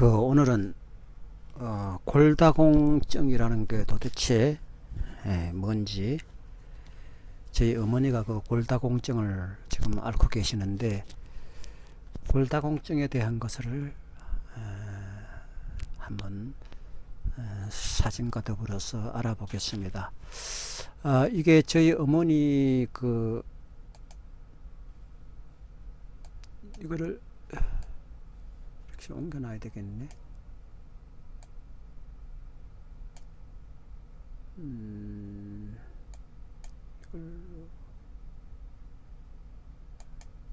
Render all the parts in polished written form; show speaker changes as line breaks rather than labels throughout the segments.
오늘은 골다공증이라는 게 도대체 뭔지, 저희 어머니가 그 골다공증을 지금 앓고 계시는데, 골다공증에 대한 것을 한번 사진과 더불어서 알아보겠습니다. 이게 저희 어머니 이거를 이렇게 옮겨놔야 되겠네. 이걸로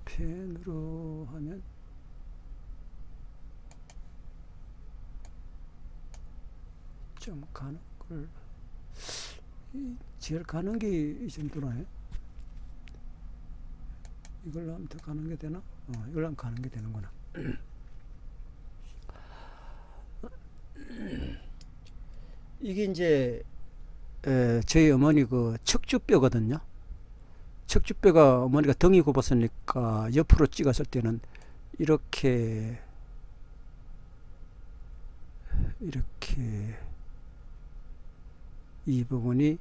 펜으로 하면 좀 가는 걸, 제일 가는 게 이 정도나요? 이걸로 하면 더 가는 게 되나? 이걸로 하면 가는 게 되는구나. 이게 이제 저희 어머니 그 척추뼈거든요. 척추뼈가 어머니가 등이 굽었으니까 옆으로 찍었을 때는 이렇게 이 부분이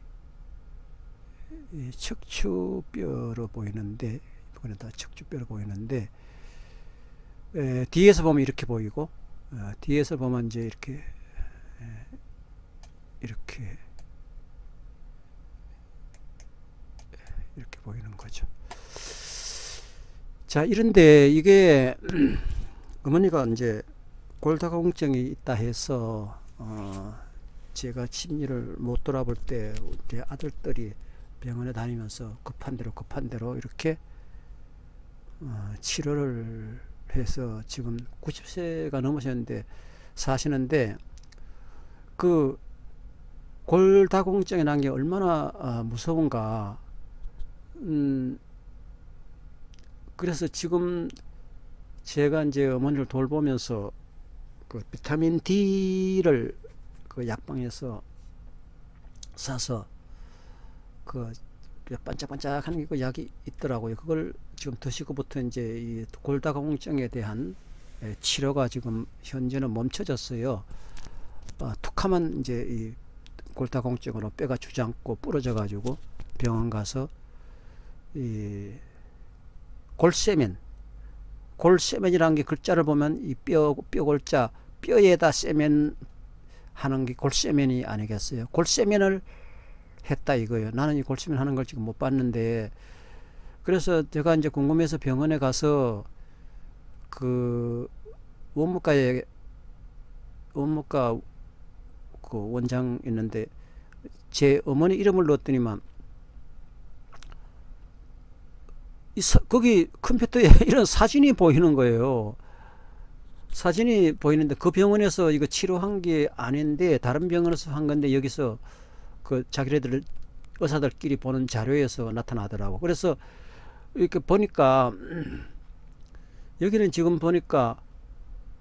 척추뼈로 보이는데, 이 부분이 다 척추뼈로 보이는데, 뒤에서 보면 이렇게 보이고, 뒤에서 보면 이제 이렇게 보이는 거죠. 자, 이런데 이게 어머니가 이제 골다공증이 있다 해서 제가 심리를 못 돌아볼 때 제 아들들이 병원에 다니면서 급한 대로 이렇게 치료를 해서 지금 90세가 넘으셨는데 사시는데, 그 골다공증이 난 게 얼마나 무서운가. 그래서 지금 제가 이제 어머니를 돌보면서 그 비타민 D를 그 약방에서 사서 그 반짝반짝한 그 약이 있더라고요. 그걸 지금 드시고부터 이제 이 골다공증에 대한 치료가 지금 현재는 멈춰졌어요. 툭하면 이제 이 골다공증으로 뼈가 주저앉고 부러져 가지고 병원 가서 이 골세면이라는 게 글자를 보면 이 뼈골자, 뼈에다 세면 하는 게 골세면이 아니겠어요. 골세면을 했다 이거예요. 나는 이 골세면 하는 걸 지금 못 봤는데, 그래서 제가 이제 궁금해서 병원에 가서 그 원무과 그 원장 있는데 제 어머니 이름을 넣었더니만 거기 컴퓨터에 이런 사진이 보이는 거예요. 사진이 보이는데 그 병원에서 이거 치료한 게 아닌데 다른 병원에서 한 건데, 여기서 그 자기네들 의사들끼리 보는 자료에서 나타나더라고. 그래서 이렇게 보니까 여기는 지금 보니까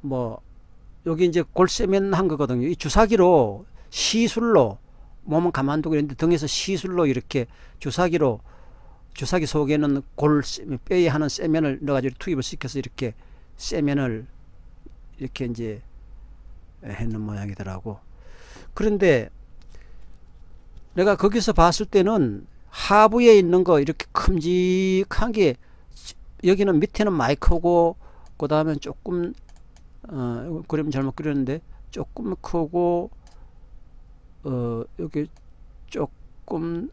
뭐 여기 이제 골세면 한 거거든요. 이 주사기로 시술로 몸은 가만두고 있는데 등에서 시술로 이렇게 주사기 속에는 뼈에 하는 세면을 넣어가지고 투입을 시켜서 이렇게 세면을 이렇게 이제 했는 모양이더라고. 그런데 내가 거기서 봤을 때는 하부에 있는 거 이렇게 큼직한 게, 여기는 밑에는 많이 크고, 그 다음에 조금 그림 잘못 그렸는데 조금 크고, 여기 조금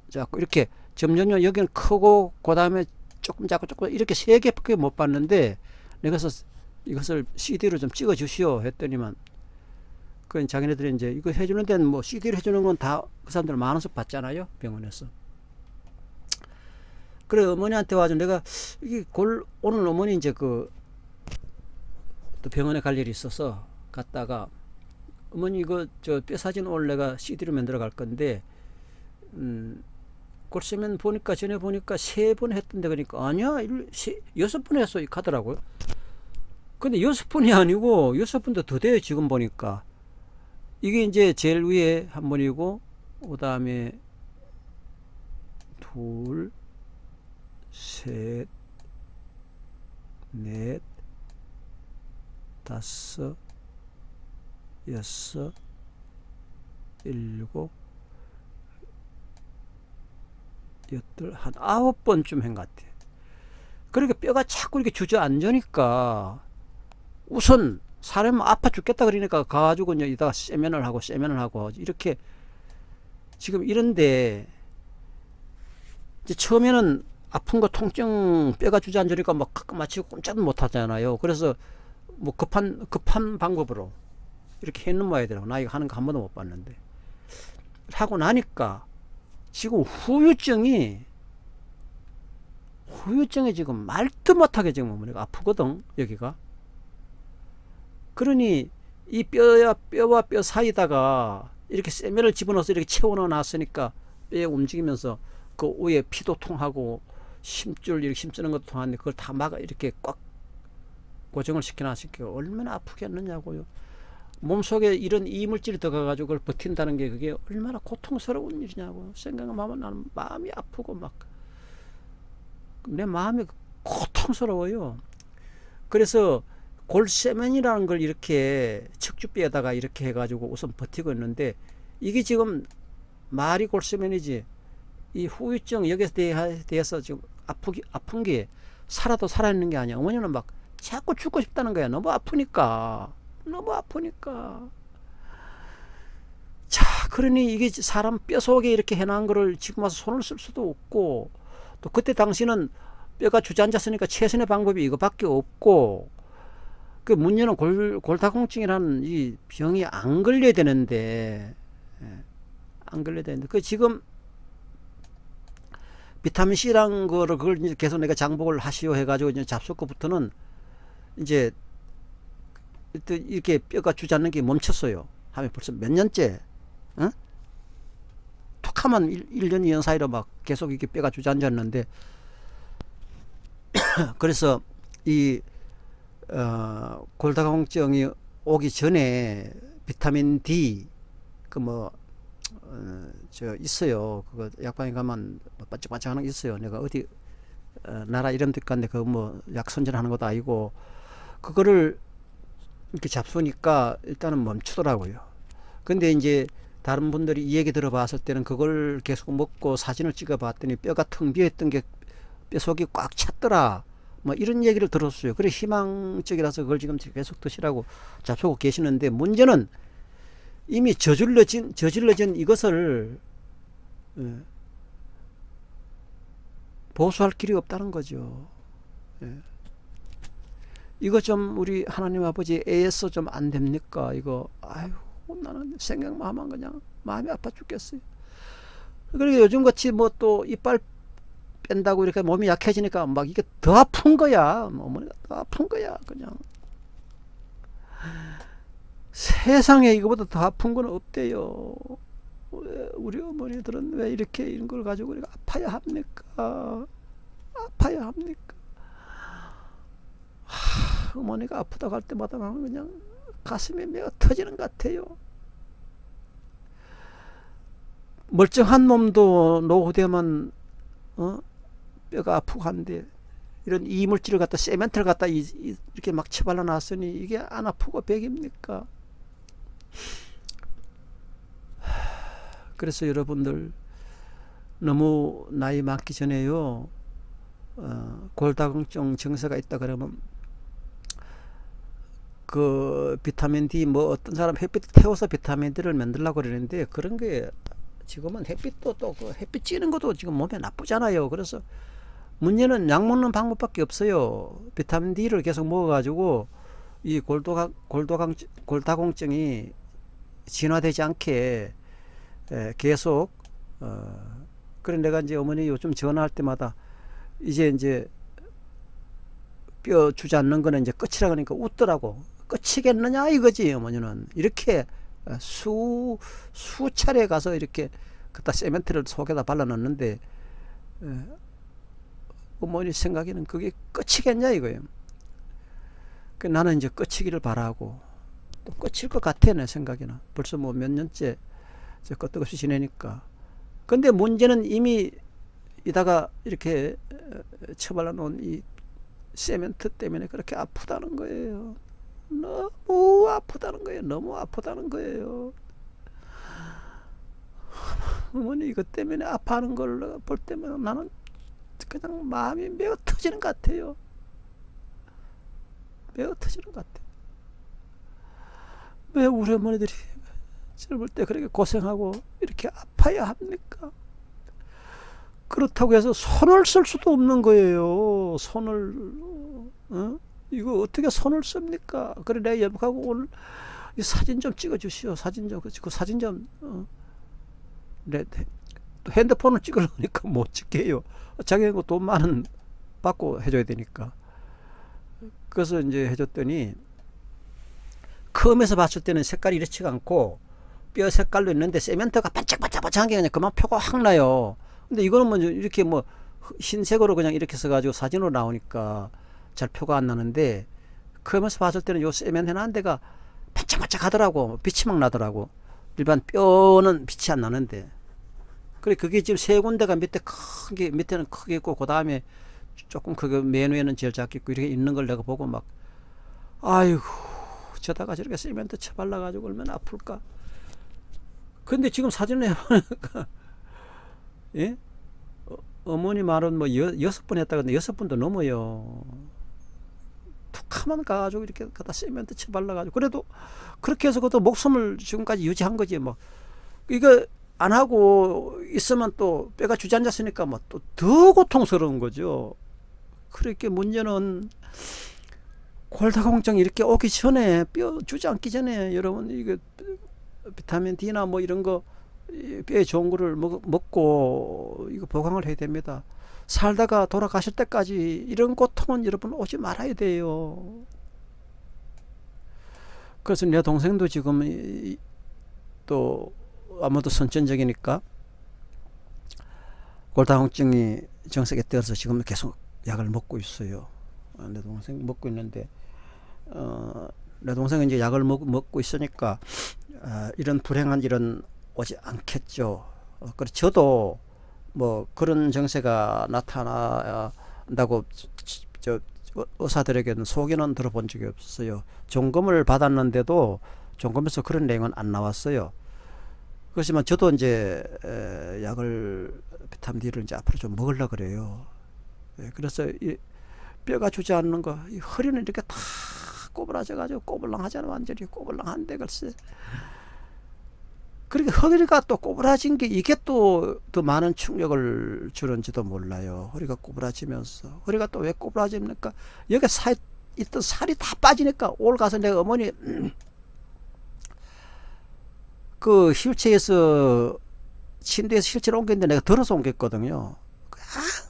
작고, 이렇게 점점 여기는 크고, 그 다음에 조금 작고 이렇게 세 개밖에 못 봤는데, 내가 이것을 CD로 좀 찍어 주시오 했더니만, 그 자기네들이 이제 이거 해주는 데는 뭐 CD로 해주는 건 다 그 사람들 10,000원씩 받잖아요, 병원에서. 그래 어머니한테 와서 내가 오늘 어머니 이제 또 병원에 갈 일이 있어서 갔다가, 어머니 이거 저 뼈 사진 오늘 내가 CD로 만들어 갈 건데, 골세면 보니까 전에 보니까 3번 했던데, 그러니까 아니야 6번 했어 하더라고요. 근데 6번이 아니고 6번도 더 돼요. 지금 보니까 이게 이제 제일 위에 한 번이고, 그 다음에 둘, 셋, 넷, 다섯, 여섯, 일곱, 여덟, 한 9번쯤 한 것 같아. 그러니까 뼈가 자꾸 이렇게 주저앉으니까 우선 사람 아파 죽겠다 그러니까 가가지고 이따가 세면을 하고 이렇게 지금 이런데 이제 처음에는 아픈 거 통증 뼈가 주저앉으니까 막 마치 꼼짝도 못 하잖아요. 그래서 뭐 급한 방법으로 이렇게 해놓아야 되라고. 나 이거 하는 거 한 번도 못 봤는데 하고 나니까 지금 후유증이 지금 말도 못하게 지금 어머니가 아프거든 여기가. 그러니 이 뼈와 뼈 사이다가 이렇게 세면을 집어넣어서 이렇게 채워넣어 놨으니까 뼈에 움직이면서 그 위에 피도 통하고 힘줄 이렇게 힘쓰는 것도 통하는데 그걸 다 막아 이렇게 꽉 고정을 시켜놨으니까 얼마나 아프겠느냐고요. 몸속에 이런 이물질이 들어가가지고 그걸 버틴다는 게 그게 얼마나 고통스러운 일이냐고 생각만 하면 나는 마음이 아프고 막 내 마음이 고통스러워요. 그래서 골세면이라는 걸 이렇게 척추뼈에다가 이렇게 해가지고 우선 버티고 있는데 이게 지금 말이 골세면이지 이 후유증 여기에 대해서 지금 아픈 게 살아도 살아있는 게 아니야. 어머니는 막 자꾸 죽고 싶다는 거야. 너무 아프니까. 자, 그러니 이게 사람 뼈 속에 이렇게 해놓은 거를 지금 와서 손을 쓸 수도 없고 또 그때 당시는 뼈가 주저앉았으니까 최선의 방법이 이거밖에 없고 그 문제는 골다공증이라는 이 병이 안 걸려야 되는데 그 지금 비타민 C란 거를 그걸 이제 계속 내가 장복을 하시오 해가지고 이제 잡수 거부터는 이제 이렇게 뼈가 주저앉는 게 멈췄어요. 하면 벌써 몇 년째, 어? 툭하면 1년 2년 사이로 막 계속 이렇게 뼈가 주저앉았는데 그래서 이 골다공증이 오기 전에 비타민 D 저 있어요. 그거 약방에 가면 반짝반짝하는 게 있어요. 내가 어디 나라 이름 듣고 갔는데 그거 뭐 약 선전하는 것도 아니고 그거를 이렇게 잡수니까 일단은 멈추더라고요. 근데 이제 다른 분들이 이 얘기 들어봤을 때는 그걸 계속 먹고 사진을 찍어 봤더니 뼈가 텅 비어있던 게 뼈속이 꽉 찼더라. 뭐 이런 얘기를 들었어요. 그래 희망적이라서 그걸 지금 계속 드시라고 잡수고 계시는데 문제는 이미 저질러진 이것을 보수할 길이 없다는 거죠. 이거 좀 우리 하나님 아버지 애에서 좀 안 됩니까? 이거 아유 나는 생각만 하면 그냥 마음이 아파 죽겠어요. 그리고 요즘같이 뭐 또 이빨 뺀다고 이렇게 몸이 약해지니까 막 이게 더 아픈 거야. 어머니가 더 아픈 거야. 그냥 세상에 이거보다 더 아픈 건 없대요. 왜 우리 어머니들은 왜 이렇게 이런 걸 가지고 우리가 아파야 합니까? 어머니가 아프다고 할 때마다 그냥 가슴이 메어 터지는 것 같아요. 멀쩡한 몸도 노후되면 뼈가 아프고 한데 이런 이물질을 갖다 세멘트를 갖다 이렇게 막 쳐발라 놨으니 이게 안 아프고 백입니까? 그래서 여러분들 너무 나이 많기 전에요 골다공증 증세가 있다 그러면 그 비타민 D 뭐 어떤 사람 햇빛 태워서 비타민 D를 만들려고 그러는데 그런 게 지금은 햇빛도 또 그 햇빛 찌는 것도 지금 몸에 나쁘잖아요. 그래서 문제는 약 먹는 방법밖에 없어요. 비타민 D를 계속 먹어가지고 이 골다공증이 진화되지 않게 계속 그래 내가 이제 어머니 요즘 전화할 때마다 이제 뼈 주저앉는 거는 이제 끝이라 그러니까 웃더라고. 끝이겠느냐 이거지. 어머니는 이렇게 수차례 가서 이렇게 그다 세멘트를 속에다 발라놨는데 어머니 생각에는 그게 끝이겠냐 이거예요. 나는 이제 끝이기를 바라고 또 끝일 것 같아 내 생각에는. 벌써 뭐 몇 년째 끄떡없이 지내니까. 근데 문제는 이미 이다가 이렇게 처발라 놓은 이 세멘트 때문에 그렇게 아프다는 거예요. 너무 아프다는 거예요. 너무 아프다는 거예요. 어머니 이것 때문에 아파하는 걸 볼 때면 나는 그냥 마음이 매어 터지는 것 같아요. 매어 터지는 것 같아요. 왜 우리 어머니들이 젊을 때 그렇게 고생하고 이렇게 아파야 합니까? 그렇다고 해서 손을 쓸 수도 없는 거예요. 손을 이거 어떻게 손을 씁니까? 그래 내가 여보하고 오늘 이 사진 좀 찍어 주시오. 사진 좀 그 사진 좀 내 핸드폰을 찍으려니까 못 찍게요. 자기가 돈 많은 받고 해줘야 되니까. 그래서 이제 해줬더니 컴에서 봤을 때는 색깔이 이렇지가 않고 뼈 색깔로 있는데 세멘트가 반짝반짝반짝한 게 그냥 그만 표가 확 나요. 근데 이거는 뭐 이렇게 뭐 흰색으로 그냥 이렇게 써가지고 사진으로 나오니까 잘 표가 안 나는데 컴에서 봤을 때는 요 세멘트 한 데가 반짝반짝 하더라고. 빛이 막 나더라고. 일반 뼈는 빛이 안 나는데. 그래 그게 지금 세 군데가 밑에 크게 밑에는 크게 있고 그 다음에 조금 크게 맨 위에는 제일 작게 있고 이렇게 있는 걸 내가 보고 막 아이고 저다가 저렇게 세멘트 쳐발라가지고 얼마나 아플까. 근데 지금 사진을 해보니까 예? 어머니 말은 뭐 6번 했다 근데 6번도 넘어요. 툭하면 가가지고 이렇게 갖다 세멘트 쳐발라가지고 그래도 그렇게 해서 그것도 목숨을 지금까지 유지한 거지 뭐. 이거 안 하고 있으면 또 뼈가 주저앉았으니까 뭐 또 더 고통스러운 거죠. 그렇게 문제는 골다공증이 이렇게 오기 전에 뼈 주저앉기 전에 여러분 이게 비타민 D나 뭐 이런 거 뼈에 좋은 거를 먹고 이거 보강을 해야 됩니다. 살다가 돌아가실 때까지 이런 고통은 여러분 오지 말아야 돼요. 그래서 내 동생도 지금 또 아무도 선천적이니까 골다공증이 정색에 떠서 지금 계속 약을 먹고 있어요. 내 동생 먹고 있는데 내 동생은 이제 약을 먹고 있으니까 이런 불행한 일은 오지 않겠죠. 그래서 저도 뭐 그런 정세가 나타난다고 의사들에게는 소견은 들어본 적이 없어요. 종금을 받았는데도 종금에서 그런 내용은 안 나왔어요. 그렇지만 저도 이제 약을 비타민 D를 이제 앞으로 좀 먹으려고 그래요. 그래서 이 뼈가 주저앉는 거, 이 허리는 이렇게 다 꼬부라져가지고 꼬불랑하잖아. 완전히 꼬불랑한데 글쎄. 그렇게 허리가 또 꼬부라진 게 이게 또 더 많은 충격을 주는지도 몰라요. 허리가 꼬부라지면서 허리가 또 왜 꼬부라집니까? 여기 있던 살이 다 빠지니까 올 가서 내가 어머니 그 휠체어에서 침대에서 휠체어를 옮겼는데 내가 들어서 옮겼거든요.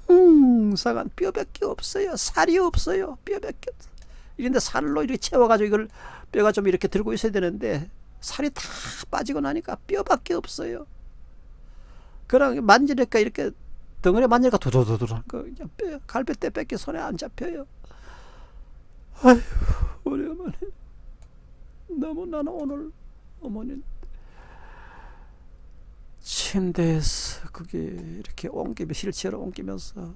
항상 뼈밖에 없어요. 살이 없어요. 뼈밖에 없어요. 이런데 살로 이렇게 채워가지고 이걸 뼈가 좀 이렇게 들고 있어야 되는데 살이 다 빠지고 나니까 뼈밖에 없어요. 그냥 만지니까 이렇게 덩어리 만지니까 도도도도한 거 그냥 뼈 갈비뼈 뺏기 손에 안 잡혀요. 아휴 우리 어머니 너무 나는 오늘 어머니 침대에서 그게 이렇게 휠체어로 옮기면서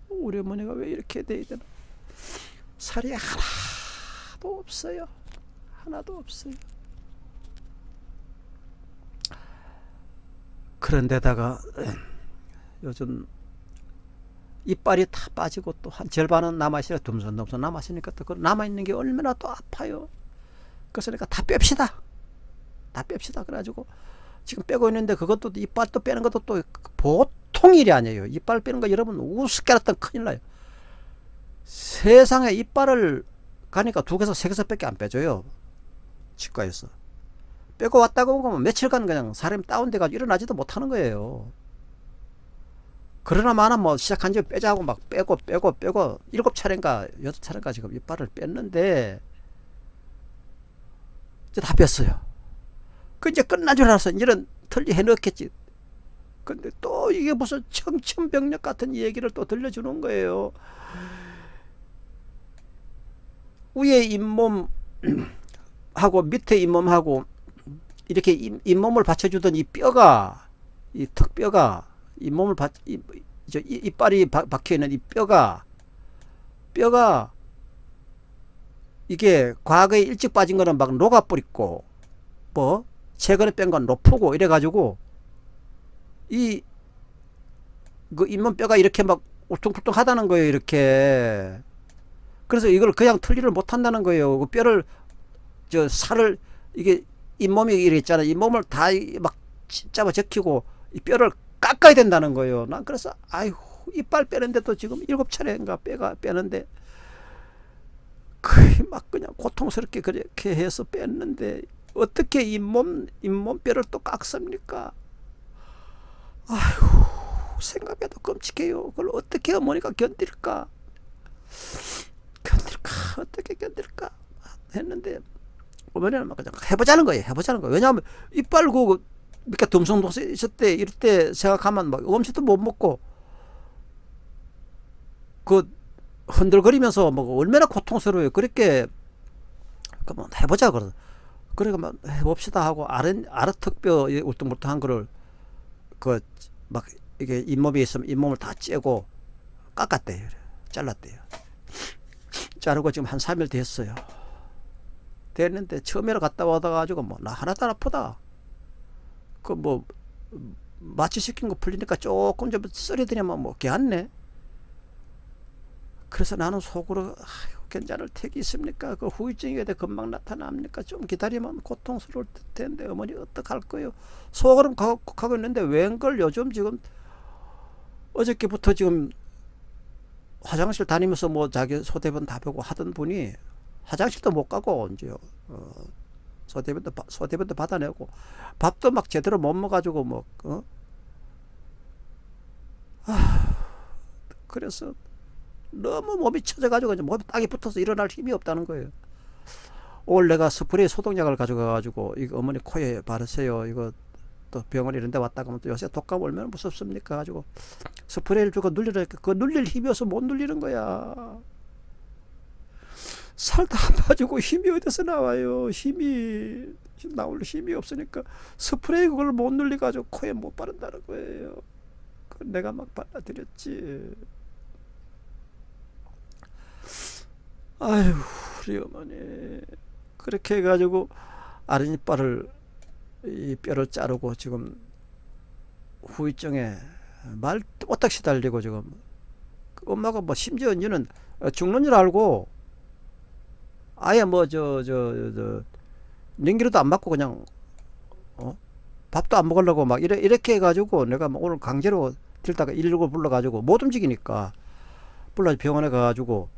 우리 어머니가 왜 이렇게 돼야 되나. 살이 하나도 없어요. 하나도 없어요. 그런데다가 요즘 이빨이 다 빠지고 또 한 절반은 남아있어요. 듬성듬성 남아있으니까 또 그 남아있는 게 얼마나 또 아파요. 그래서 내가 다 뺍시다. 다 뺍시다. 그래가지고 지금 빼고 있는데 그것도 이빨 또 빼는 것도 또 보통 일이 아니에요. 이빨 빼는 거 여러분 우습게 알았던 큰일 나요. 세상에 이빨을 가니까 2개에서 3개에서 밖에 안 빼줘요. 치과에서. 빼고 왔다고 하면 며칠간 그냥 사람이 다운돼가지고 일어나지도 못하는 거예요. 그러나 마나 뭐 시작한 지 빼자고 막 빼고 7차례인가 6차례인가 지금 이빨을 뺐는데 이제 다 뺐어요. 그 이제 끝난 줄 알았어. 이런 털리 해넣겠지. 근데 또 이게 무슨 청천벽력 같은 얘기를 또 들려주는 거예요. 위에 잇몸하고 밑에 잇몸하고 이렇게 잇몸을 받쳐주던 이 뼈가, 이 턱뼈가 잇몸을 이빨이 박혀있는 이 뼈가 이게 과거에 일찍 빠진 거는 막 녹아버리고 뭐 최근에 뺀 건 높고 이래가지고 이 그 잇몸뼈가 이렇게 막 울퉁불퉁 하다는 거예요. 이렇게. 그래서 이걸 그냥 틀니를 못 한다는 거예요. 그 뼈를 저 살을 이게 잇몸이 이래 있잖아. 잇몸을 다 막 잡아 적히고 이 뼈를 깎아야 된다는 거예요. 난 그래서 아이고 이빨 빼는데도 지금 7차례인가 뼈가 빼는데 거의 막 그냥 고통스럽게 그렇게 해서 뺐는데 어떻게 잇몸뼈를 또 깎습니까? 아이고 생각해도 끔찍해요. 그걸 어떻게 어머니가 견딜까? 어떻게 견딜까? 했는데 어머니는 막 그냥 해보자는 거예요. 해보자는 거예요. 왜냐하면 이빨 그 이렇게 듬성듬성 있을 때 이럴 때 생각하면 막 음식도 못 먹고 그 흔들거리면서 뭐 얼마나 고통스러워요. 그렇게 그러면 해보자 그러. 그러니까 해봅시다 하고 아랫턱뼈 울퉁불퉁한 거를 그 막 이게 잇몸이 있으면 잇몸을 다 째고 깎았대요. 잘랐대요. 자르고 지금 한 3일 됐어요. 됐는데 처음에 갔다 와가지고 뭐 나 하나도 안 아프다. 그 뭐 마취시킨 거 풀리니까 조금 좀 쓰리더니만 뭐 개안네. 그래서 나는 속으로 아이고, 괜찮을 택이 있습니까? 그 후유증이 왜 금방 나타납니까? 좀 기다리면 고통스러울 텐데 어머니 어떡할 거예요? 속으로 가고 있는데 웬걸 요즘 지금 어저께부터 지금 화장실 다니면서 뭐 자기 소대변 다 보고 하던 분이 화장실도 못 가고 이제 소대변도 받아내고 밥도 막 제대로 못 먹어가지고 뭐 그래서 너무 몸이 처져가지고 몸이 땅에 붙어서 일어날 힘이 없다는 거예요. 오늘 내가 스프레이 소독약을 가져가가지고 이거 어머니 코에 바르세요. 이거 또 병원 이런 데 왔다 가면 또 요새 독감 얼마나 무섭습니까? 가지고 스프레이를 주고 눌리라니까 그 눌릴 힘이 없어 못 눌리는 거야. 살도 안 빠지고 힘이 어디서 나와요? 힘이 나올 힘이 없으니까 스프레이 그걸 못 눌리가지고 코에 못 바른다는 거예요. 그 내가 막 발라드렸지. 아유 우리 어머니 그렇게 해가지고 아랫이빨을 이 뼈를 자르고 지금 후유증에 말 뚝딱 시달리고 지금 엄마가 뭐 심지어 이제는 죽는 줄 알고 아예 뭐 냉기로도 안 맞고 그냥 밥도 안 먹으려고 막 이렇게 해가지고 내가 막 오늘 강제로 들다가 119 불러가지고 못 움직이니까 불러 병원에 가가지고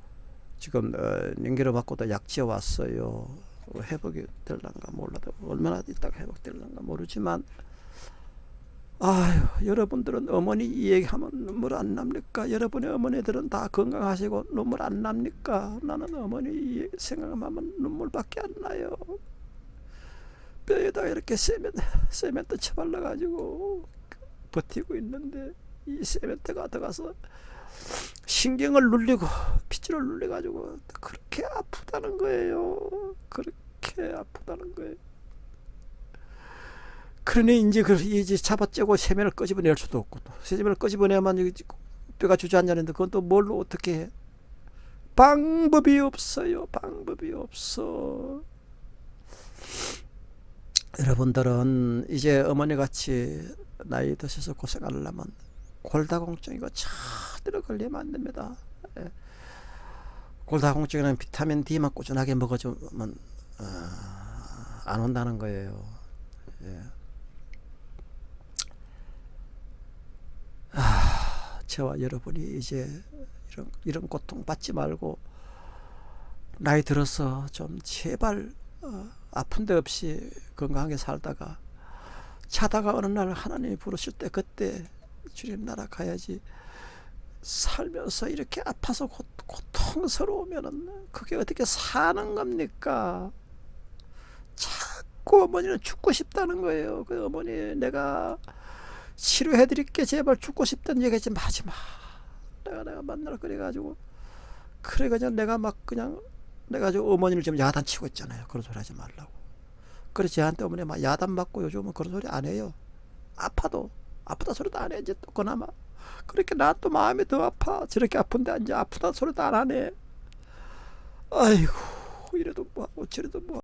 지금 냉기로 맞고도 약 지어 왔어요. 회복이 될란가 몰라도 얼마나 있다가 회복될란가 모르지만 아유 여러분들은 어머니 이 얘기하면 눈물 안 납니까? 여러분의 어머니들은 다 건강하시고 눈물 안 납니까? 나는 어머니 생각하면 눈물밖에 안 나요. 뼈에다가 이렇게 세멘트 쳐발라가지고 버티고 있는데 이 세멘트가 들어가서 신경을 눌리고 피지를 눌려가지고 그렇게 아프다는 거예요. 그렇게 아프다는 거예요. 그러니 이제 잡아째고 세면을 끄집어낼 수도 없고 또 세면을 끄집어내야만 뼈가 주저앉았는데 그건 또 뭘로 어떻게 해? 방법이 없어요. 방법이 없어. 여러분들은 이제 어머니같이 나이 드셔서 고생하려면 골다공증 이거 차대로 걸리면 안 됩니다. 골다공증에는 비타민 D만 꾸준하게 먹어주면 안 온다는 거예요. 저와 여러분이 이제 이런 고통 받지 말고 나이 들어서 좀 제발 아픈 데 없이 건강하게 살다가 자다가 어느 날 하나님이 부르실 때 그때 주님 나라 가야지. 살면서 이렇게 아파서 고통스러우면은 그게 어떻게 사는 겁니까? 자꾸 어머니는 죽고 싶다는 거예요. 그 어머니 내가 치료해드릴게 제발 죽고 싶다는 얘기 좀 하지 마. 내가 만나러 그래가지고 내가 막 그냥 내가 저 어머니를 지금 야단치고 있잖아요. 그런 소리 하지 말라고. 그래 저한테 어머니 막 야단 맞고 요즘은 그런 소리 안 해요. 아프다 소리도 안 해. 이제 또 그나마 그렇게 나 또 마음이 더 아파. 저렇게 아픈데 이제 아프다 소리도 안 하네. 아이고 이래도 뭐하고 저래도 뭐하고